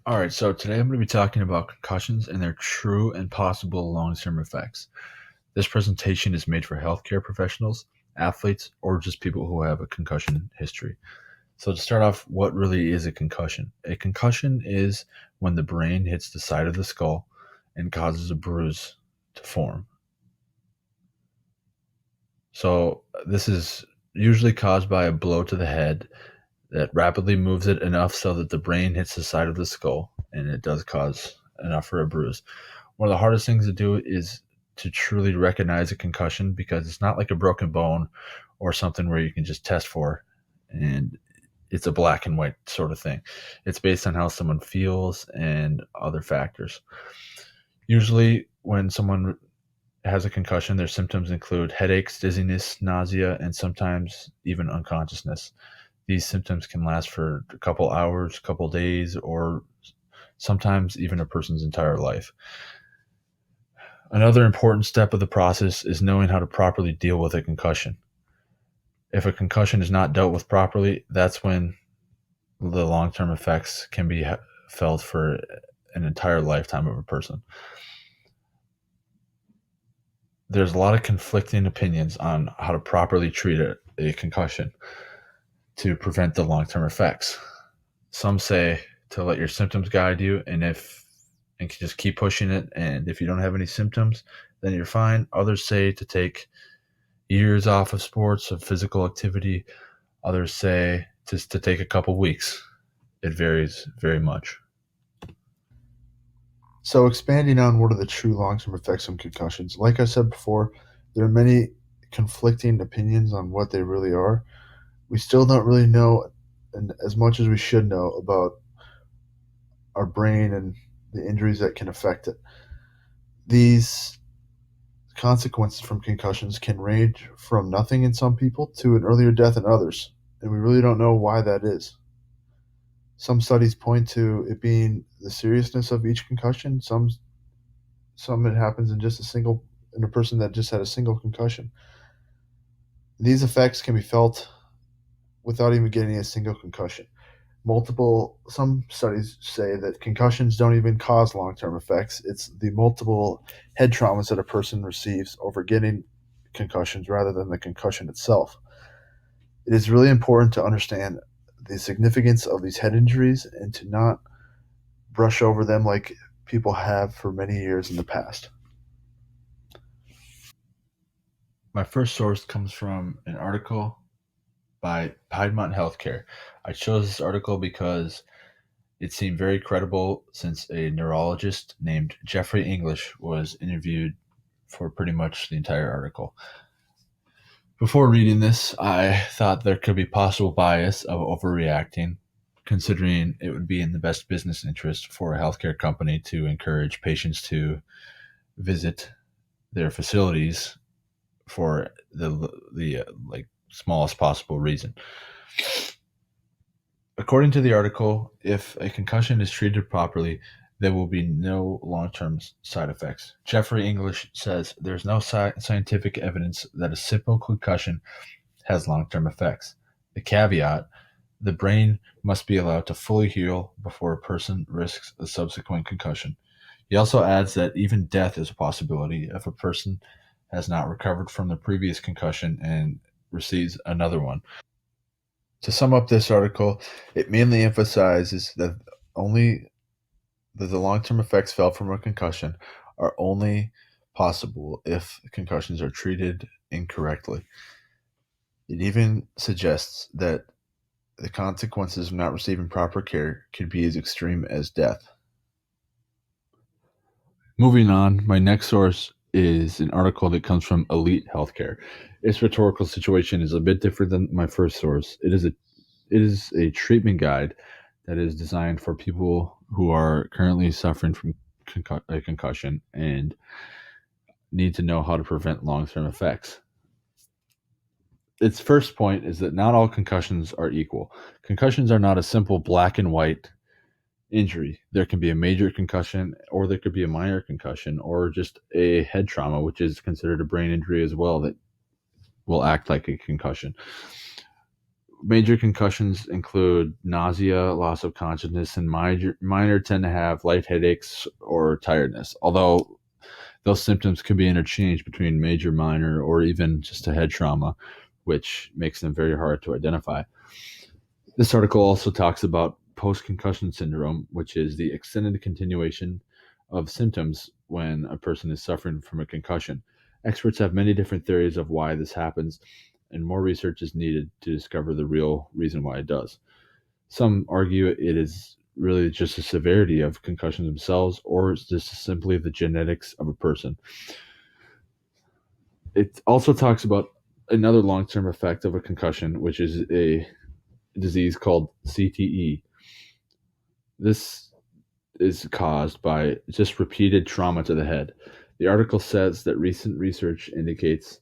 All right, so today I'm going to be talking about concussions and their true and possible long term effects. This presentation is made for healthcare professionals, athletes, or just people who have a concussion history. So, to start off, what really is a concussion? A concussion is when the brain hits the side of the skull and causes a bruise to form. So, this is usually caused by a blow to the head that rapidly moves it enough so that the brain hits the side of the skull, and it does cause enough for a bruise. One of the hardest things to do is to truly recognize a concussion because it's not like a broken bone or something where you can just test for and it's a black and white sort of thing. It's based on how someone feels and other factors. Usually, when someone has a concussion, their symptoms include headaches, dizziness, nausea, and sometimes even unconsciousness. These symptoms can last for a couple hours, couple days, or sometimes even a person's entire life. Another important step of the process is knowing how to properly deal with a concussion. If a concussion is not dealt with properly, that's when the long term effects can be felt for an entire lifetime of a person. There's a lot of conflicting opinions on how to properly treat a concussion to prevent the long term effects. Some say to let your symptoms guide you, and just keep pushing it. And if you don't have any symptoms, then you're fine. Others say to take years off of sports, of physical activity. Others say just to take a couple weeks. It varies very much. So, expanding on what are the true long term effects of concussions, like I said before, there are many conflicting opinions on what they really are. We still don't really know, and as much as we should know, about our brain and the injuries that can affect it. These consequences from concussions can range from nothing in some people to an earlier death in others, and we really don't know why that is. Some studies point to it being the seriousness of each concussion. Some it happens in a person that just had a single concussion. These effects can be felt without even getting a single concussion. Multiple Some studies say that concussions don't even cause long-term effects. It's the multiple head traumas that a person receives over getting concussions rather than the concussion itself. It is really important to understand the significance of these head injuries and to not brush over them like people have for many years in the past. My first source comes from an article by Piedmont Healthcare. I chose this article because it seemed very credible since a neurologist named Jeffrey English was interviewed for pretty much the entire article. Before reading this, I thought there could be possible bias of overreacting, considering it would be in the best business interest for a healthcare company to encourage patients to visit their facilities for the like smallest possible reason. According to the article, if a concussion is treated properly, there will be no long-term side effects. Jeffrey English says there's no scientific evidence that a simple concussion has long-term effects. The caveat: the brain must be allowed to fully heal before a person risks a subsequent concussion. He also adds that even death is a possibility if a person has not recovered from the previous concussion and receives another one. To sum up this article, it mainly emphasizes only that the long-term effects felt from a concussion are only possible if concussions are treated incorrectly. It even suggests that the consequences of not receiving proper care could be as extreme as death. Moving on, my next source is an article that comes from Elite Healthcare. Its rhetorical situation is a bit different than my first source. It is a treatment guide that is designed for people who are currently suffering from a concussion and need to know how to prevent long-term effects. Its first point is that not all concussions are equal. Concussions are not a simple black and white injury. There can be a major concussion, or there could be a minor concussion, or just a head trauma, which is considered a brain injury as well, that will act like a concussion. Major concussions include nausea, loss of consciousness, and minor tend to have light headaches or tiredness. Although those symptoms can be interchanged between major, minor, or even just a head trauma, which makes them very hard to identify. This article also talks about post concussion syndrome, which is the extended continuation of symptoms when a person is suffering from a concussion. Experts have many different theories of why this happens, and more research is needed to discover the real reason why it does. Some argue it is really just the severity of concussions themselves, or it's just simply the genetics of a person. It also talks about another long term effect of a concussion, which is a disease called CTE. This is caused by just repeated trauma to the head. The article says that recent research indicates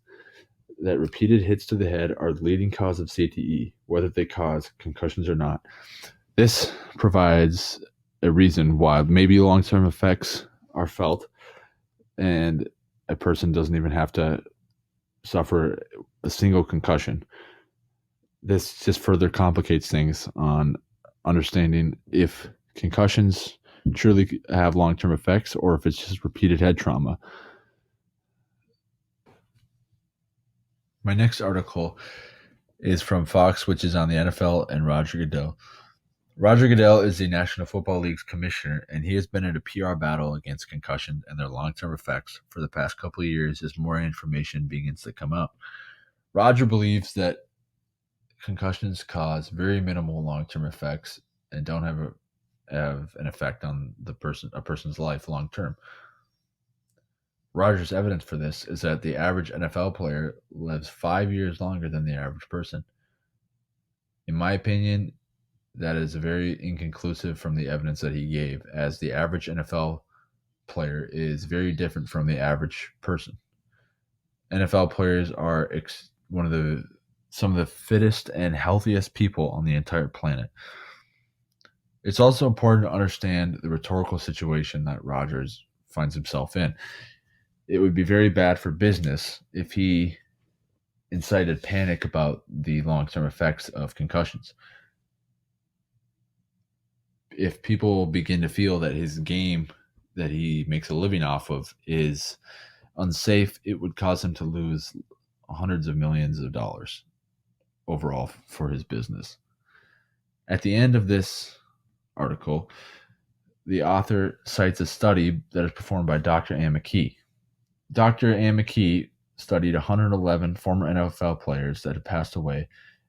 that repeated hits to the head are the leading cause of CTE, whether they cause concussions or not. This provides a reason why maybe long term effects are felt and a person doesn't even have to suffer a single concussion. This just further complicates things on understanding if concussions truly have long term effects or if it's just repeated head trauma. My next article is from Fox, which is on the NFL and Roger Goodell. Roger Goodell is the National Football League's commissioner, and he has been in a PR battle against concussion and their long-term effects for the past couple of years as more information begins to come out. Roger believes that concussions cause very minimal long-term effects and don't have an effect on a person's life long term. Roger's evidence for this is that the average NFL player lives 5 years longer than the average person. In my opinion, that is very inconclusive from the evidence that he gave, as the average NFL player is very different from the average person. NFL players are one of the some of the fittest and healthiest people on the entire planet. It's also important to understand the rhetorical situation that Rodgers finds himself in. It would be very bad for business if he incited panic about the long term effects of concussions. If people begin to feel that his game that he makes a living off of is unsafe, it would cause him to lose hundreds of millions of dollars overall for his business. At the end of this article, the author cites a study that is performed by Dr. Ann McKee. Dr. Ann McKee studied 111 former NFL players that had passed away,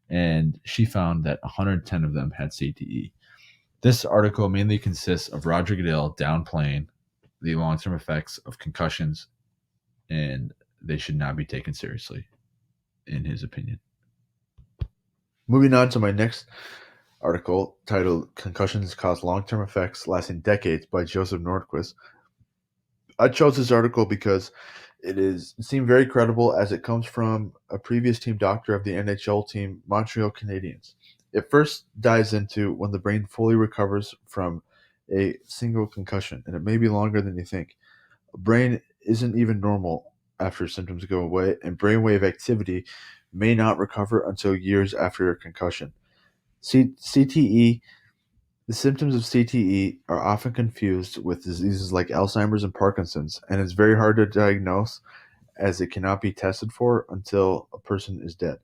and she found that 110 of them had CTE. This article mainly consists of Roger Goodell downplaying the long-term effects of concussions, and they should not be taken seriously, in his opinion. Moving on to my next article titled Concussions Cause Long-Term Effects Lasting Decades by Joseph Nordquist. I chose this article because it seemed very credible as it comes from a previous team doctor of the NHL team Montreal Canadiens. It first dives into when the brain fully recovers from a single concussion, and it may be longer than you think. A brain isn't even normal after symptoms go away, and brainwave activity may not recover until years after a concussion. CTE The symptoms of CTE are often confused with diseases like Alzheimer's and Parkinson's, and it's very hard to diagnose as it cannot be tested for until a person is dead.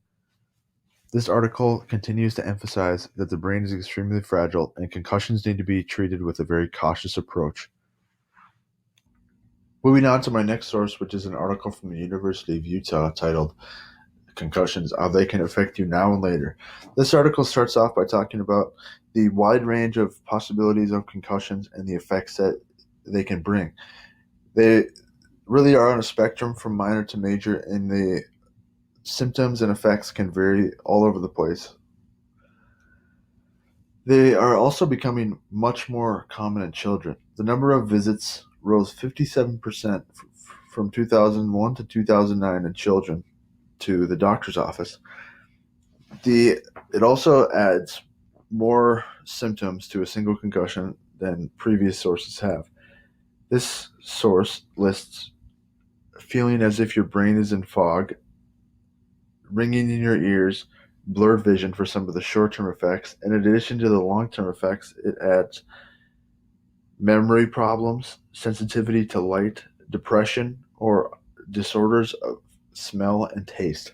This article continues to emphasize that the brain is extremely fragile and concussions need to be treated with a very cautious approach. Moving on to my next source, which is an article from the University of Utah titled Concussions, How They Can Affect You Now and Later. This article starts off by talking about the wide range of possibilities of concussions and the effects that they can bring. They really are on a spectrum from minor to major, and the symptoms and effects can vary all over the place. They are also becoming much more common in children. The number of visits rose 57% from 2001 to 2009 in children to the doctor's office. It also adds more symptoms to a single concussion than previous sources have. This source lists feeling as if your brain is in fog, ringing in your ears, blurred vision for some of the short-term effects. In addition to the long-term effects, it adds memory problems, sensitivity to light, depression, or disorders of smell and taste.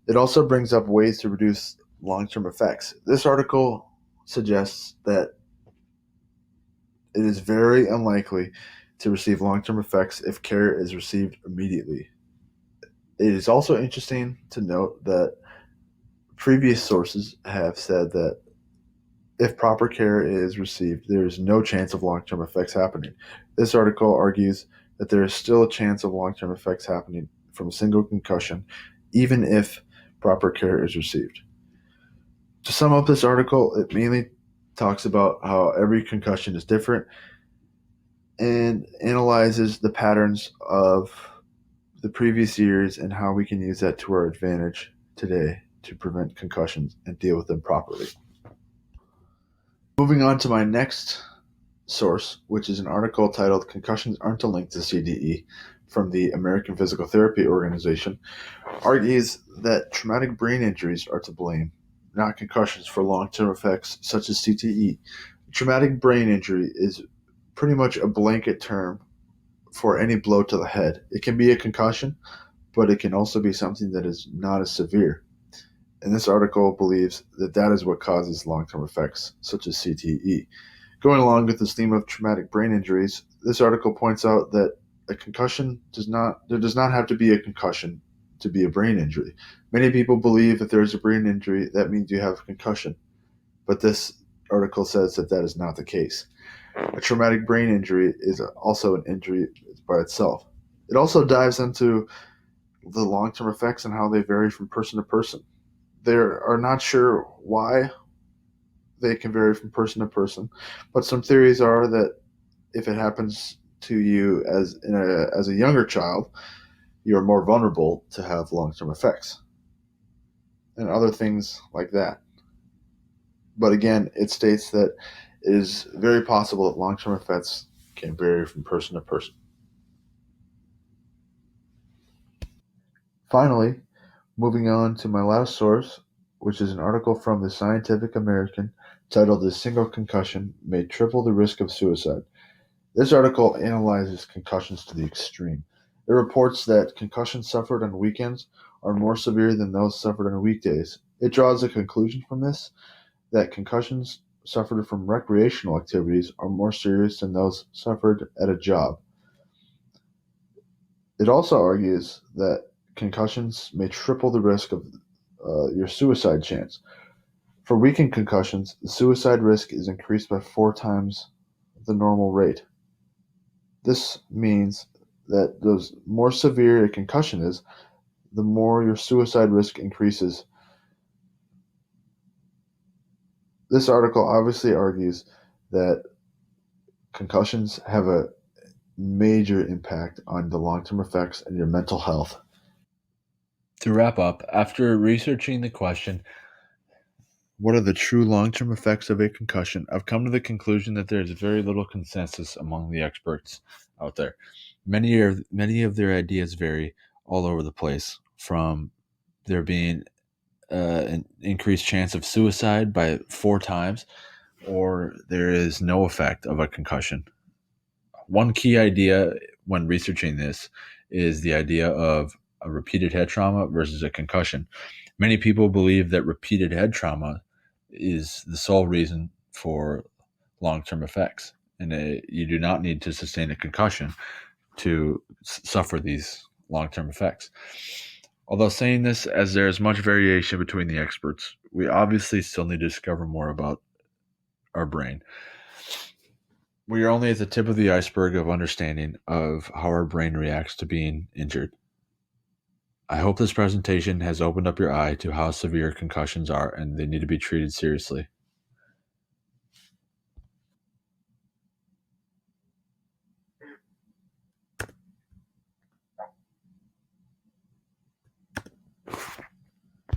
It also brings up ways to reduce long-term effects. This article suggests that it is very unlikely to receive long-term effects if care is received immediately. It is also interesting to note that previous sources have said that if proper care is received, there is no chance of long-term effects happening. This article argues that there is still a chance of long-term effects happening from a single concussion, even if proper care is received. To sum up this article, it mainly talks about how every concussion is different and analyzes the patterns of the previous years and how we can use that to our advantage today to prevent concussions and deal with them properly. Moving on to my next source, which is an article titled Concussions Aren't a Link to CTE from the American Physical Therapy Organization, argues that traumatic brain injuries are to blame, not concussions, for long-term effects such as CTE. Traumatic brain injury is pretty much a blanket term for any blow to the head. It can be a concussion, but it can also be something that is not as severe. And this article believes that that is what causes long-term effects, such as CTE. Going along with this theme of traumatic brain injuries, this article points out that a concussion does not have to be a concussion to be a brain injury. Many people believe if there is a brain injury, that means you have a concussion. But this article says that that is not the case. A traumatic brain injury is also an injury by itself. It also dives into the long-term effects and how they vary from person to person. They are not sure why they can vary from person to person, but some theories are that if it happens to you as a younger child, you are more vulnerable to have long-term effects and other things like that. But again, it states that it is very possible that long-term effects can vary from person to person. Finally, moving on to my last source, which is an article from the Scientific American titled "A Single Concussion May Triple the Risk of Suicide." This article analyzes concussions to the extreme. It reports that concussions suffered on weekends are more severe than those suffered on weekdays. It draws a conclusion from this that concussions suffered from recreational activities are more serious than those suffered at a job. It also argues that concussions may triple the risk of your suicide chance. For weekend concussions, the suicide risk is increased by 4 times the normal rate. This means that the more severe a concussion is, the more your suicide risk increases. This article obviously argues that concussions have a major impact on the long-term effects and your mental health. To wrap up, after researching the question, what are the true long-term effects of a concussion, I've come to the conclusion that there is very little consensus among the experts out there. Many of their ideas vary all over the place, from there being an increased chance of suicide by 4 times, or there is no effect of a concussion. One key idea when researching this is the idea of a repeated head trauma versus a concussion. Many people believe that repeated head trauma is the sole reason for long-term effects, and you do not need to sustain a concussion to suffer these long-term effects. Although saying this, as there is much variation between the experts, we obviously still need to discover more about our brain. We are only at the tip of the iceberg of understanding of how our brain reacts to being injured. I hope this presentation has opened up your eye to how severe concussions are and they need to be treated seriously.